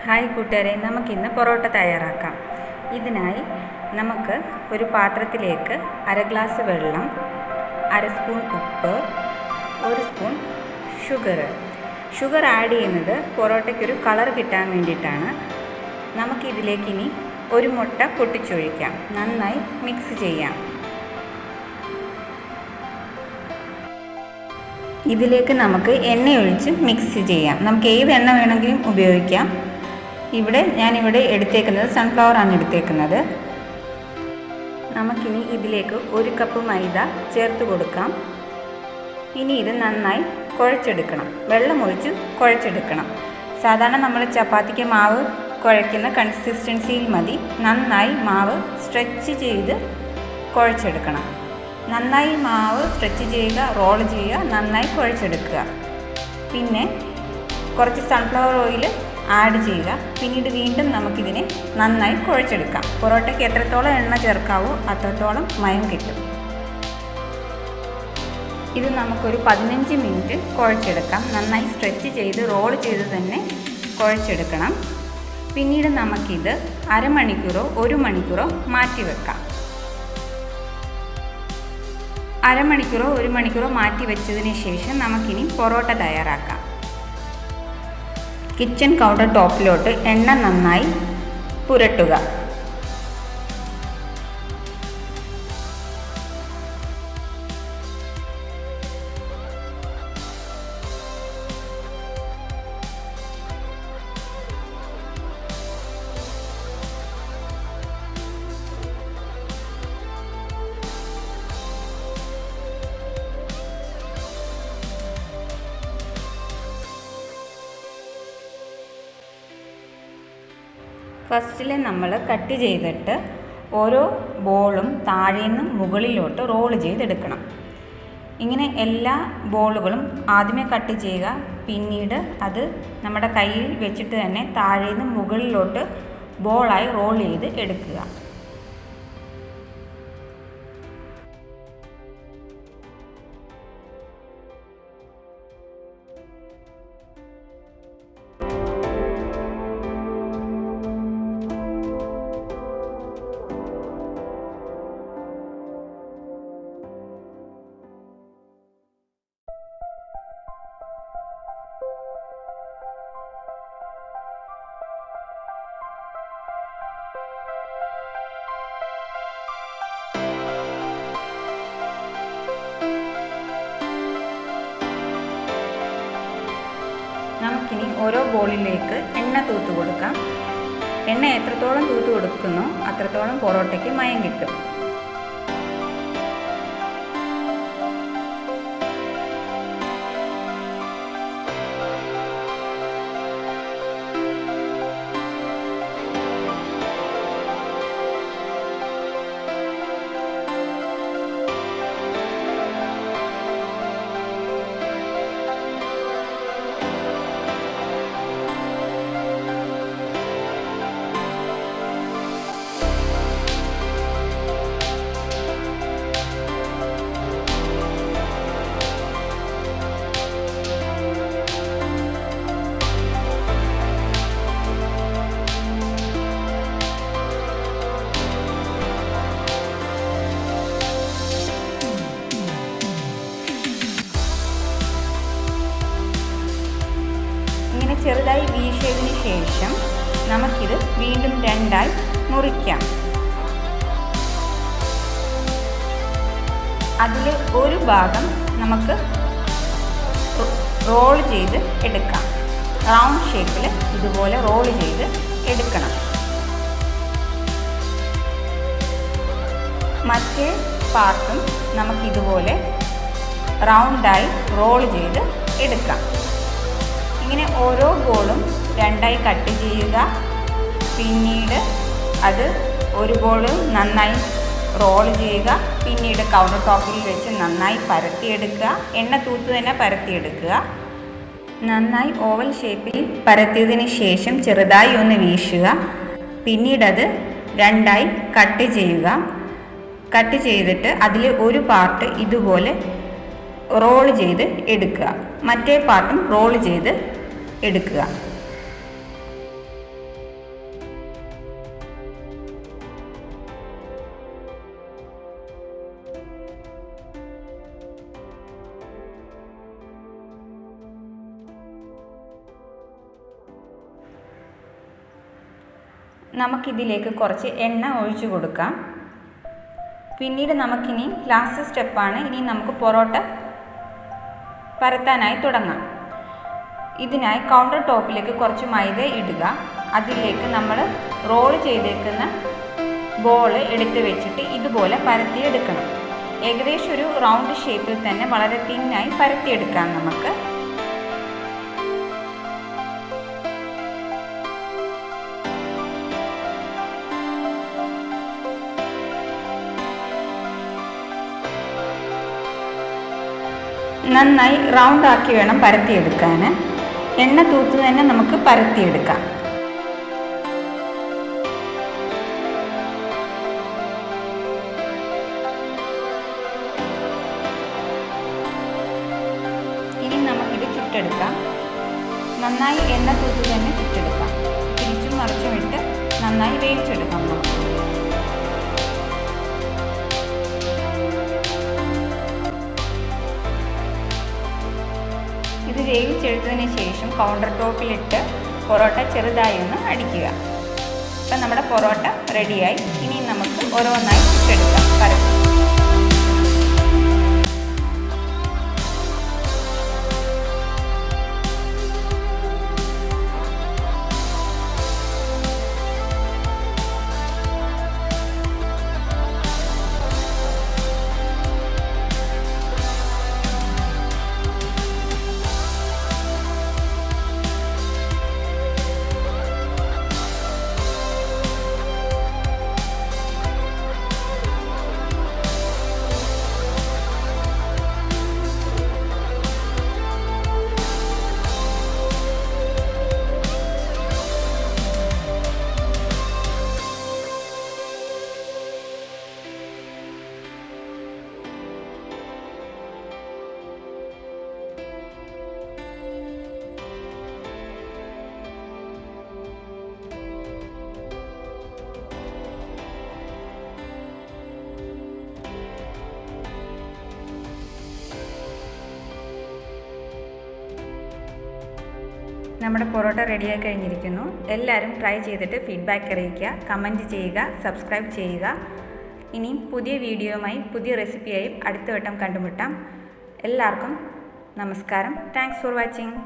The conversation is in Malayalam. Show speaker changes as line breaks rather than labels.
ഹായ് കൂട്ടുകാരെ, നമുക്കിന്ന് പൊറോട്ട തയ്യാറാക്കാം. ഇതിനായി നമുക്ക് ഒരു പാത്രത്തിലേക്ക് 1/2 ഗ്ലാസ് വെള്ളം, 1/2 സ്പൂൺ ഉപ്പ്, 1 സ്പൂൺ ഷുഗർ ആഡ് ചെയ്യുന്നത് പൊറോട്ടയ്ക്കൊരു കളർ കിട്ടാൻ വേണ്ടിയിട്ടാണ്. നമുക്കിതിലേക്ക് ഇനി ഒരു മുട്ട പൊട്ടിച്ചൊഴിക്കാം. നന്നായി മിക്സ് ചെയ്യാം. ഇതിലേക്ക് നമുക്ക് എണ്ണയൊഴിച്ച് മിക്സ് ചെയ്യാം. നമുക്ക് ഏത് എണ്ണ വേണമെങ്കിലും ഉപയോഗിക്കാം. ഞാനിവിടെ എടുത്തേക്കുന്നത് സൺഫ്ലവർ ആണ് എടുത്തേക്കുന്നത്. നമുക്കിനി ഇതിലേക്ക് 1 കപ്പ് മൈദ ചേർത്ത് കൊടുക്കാം. ഇനി ഇത് നന്നായി കുഴച്ചെടുക്കണം. വെള്ളമൊഴിച്ച് കുഴച്ചെടുക്കണം. സാധാരണ നമ്മൾ ചപ്പാത്തിക്ക് മാവ് കുഴയ്ക്കുന്ന കൺസിസ്റ്റൻസിയിൽ മതി. നന്നായി മാവ് സ്ട്രെച്ച് ചെയ്ത് കുഴച്ചെടുക്കണം. നന്നായി മാവ് സ്ട്രെച്ച് ചെയ്യുക, റോൾ ചെയ്യുക, നന്നായി കുഴച്ചെടുക്കുക. പിന്നെ കുറച്ച് സൺഫ്ലവർ ഓയിൽ ആഡ് ചെയ്യുക. പിന്നീട് വീണ്ടും നമുക്കിതിനെ നന്നായി കുഴച്ചെടുക്കാം. പൊറോട്ടയ്ക്ക് എത്രത്തോളം എണ്ണ ചേർക്കാവോ അത്രത്തോളം മയം കിട്ടും. ഇത് നമുക്കൊരു 15 മിനിറ്റ് കുഴച്ചെടുക്കാം. നന്നായി സ്ട്രെച്ച് ചെയ്ത് റോൾ ചെയ്ത് തന്നെ കുഴച്ചെടുക്കണം. പിന്നീട് നമുക്കിത് അരമണിക്കൂറോ 1 മണിക്കൂറോ മാറ്റി വെക്കാം. അരമണിക്കൂറോ 1 മണിക്കൂറോ മാറ്റി വെച്ചതിന് ശേഷം നമുക്കിനി പൊറോട്ട തയ്യാറാക്കാം. കിച്ചൺ കൗണ്ടർ ടോപ്പിലോട്ട് എണ്ണ നന്നായി പുരട്ടുക. ഫസ്റ്റിൽ നമ്മൾ കട്ട് ചെയ്തിട്ട് ഓരോ ബോളും താഴേന്ന് മുകളിലോട്ട് റോൾ ചെയ്തെടുക്കണം. ഇങ്ങനെ എല്ലാ ബോളുകളും ആദ്യമേ കട്ട് ചെയ്യുക. പിന്നീട് അത് നമ്മുടെ കയ്യിൽ വെച്ചിട്ട് തന്നെ താഴേന്ന് മുകളിലോട്ട് ബോളായി റോൾ ചെയ്ത് എടുക്കുക. നമുക്കിനി ഓരോ ബോളിലേക്ക് എണ്ണ തൂത്ത് കൊടുക്കാം. എണ്ണ എത്രത്തോളം തൂത്ത് കൊടുക്കുന്നോ അത്രത്തോളം പൊറോട്ടയ്ക്ക് മയം കിട്ടും. ചെറുതായി വീശിയതിന് ശേഷം നമുക്കിത് വീണ്ടും 2ആയി മുറിക്കാം. അതിൽ ഒരു ഭാഗം നമുക്ക് റോൾ ചെയ്ത് എടുക്കാം. റൗണ്ട് ഷേപ്പിൽ ഇതുപോലെ റോൾ ചെയ്ത് എടുക്കണം. മറ്റേ പാർട്ടും നമുക്കിതുപോലെ റൗണ്ടായി റോൾ ചെയ്ത് എടുക്കാം. ഇങ്ങനെ ഓരോ ബോളും 2ആയി കട്ട് ചെയ്യുക. പിന്നീട് അത് ഒരു ബോൾ നന്നായി റോൾ ചെയ്യുക. പിന്നീട് കൗണ്ടർ ടോപ്പിൽ വെച്ച് നന്നായി പരത്തിയെടുക്കുക. എണ്ണ തൂത്ത് തന്നെ പരത്തിയെടുക്കുക. നന്നായി ഓവൽ ഷേപ്പിൽ പരത്തിയതിന് ശേഷം ചെറുതായി ഒന്ന് വീശുക. പിന്നീടത് 2ആയി കട്ട് ചെയ്യുക. കട്ട് ചെയ്തിട്ട് അതിൽ ഒരു പാർട്ട് ഇതുപോലെ റോൾ ചെയ്ത് എടുക്കുക. മറ്റേ പാർട്ടും റോൾ ചെയ്ത് എടുക്കുക. നമുക്കിതിലേക്ക് കുറച്ച് എണ്ണ ഒഴിച്ചു കൊടുക്കാം. പിന്നീട് നമുക്കിനി ലാസ്റ്റ് സ്റ്റെപ്പാണ്. ഇനി നമുക്ക് പൊറോട്ട പരത്താനായി തുടങ്ങാം. ഇതിനായി കൗണ്ടർ ടോപ്പിലേക്ക് കുറച്ച് മൈദ ഇടുക. അതിലേക്ക് നമ്മൾ റോൾ ചെയ്തേക്കുന്ന ബോൾ എടുത്ത് വെച്ചിട്ട് ഇതുപോലെ പരത്തിയെടുക്കണം. ഏകദേശം ഒരു റൗണ്ട് ഷേപ്പിൽ തന്നെ വളരെ തിന്നായി പരത്തിയെടുക്കാം നമുക്ക്. നന്നായി റൗണ്ട് ആക്കി വേണം പരത്തിയെടുക്കാൻ. എണ്ണ തൂത്ത് തന്നെ നമുക്ക് പരത്തിയെടുക്കാം. ഇനി നമുക്കിത് ചുട്ടെടുക്കാം. നന്നായി എണ്ണ തൂത്ത് തന്നെ ചുട്ടെടുക്കാം. തിരിച്ചും മറിച്ചും ഇട്ട് നന്നായി വേവിച്ചെടുക്കാം നമുക്ക്. ഇത് വേവിച്ചെടുത്തതിന് ശേഷം കൗണ്ടർ ടോപ്പിലിട്ട് പൊറോട്ട ചെറുതായി ഒന്ന് അടിക്കുക. ഇപ്പം നമ്മുടെ പൊറോട്ട റെഡിയായി. ഇനി നമുക്ക് ഓരോന്നായി ചുട്ടെടുക്കാം. പരത്തി നമ്മുടെ പൊറോട്ട റെഡിയായി കഴിഞ്ഞിരിക്കുന്നു. എല്ലാവരും ട്രൈ ചെയ്തിട്ട് ഫീഡ്ബാക്ക് അറിയിക്കുക, കമൻറ്റ് ചെയ്യുക, സബ്സ്ക്രൈബ് ചെയ്യുക. ഇനിയും പുതിയ വീഡിയോയുമായി പുതിയ റെസിപ്പിയായും അടുത്ത വട്ടം കണ്ടുമുട്ടാം. എല്ലാവർക്കും നമസ്കാരം. Thanks for watching.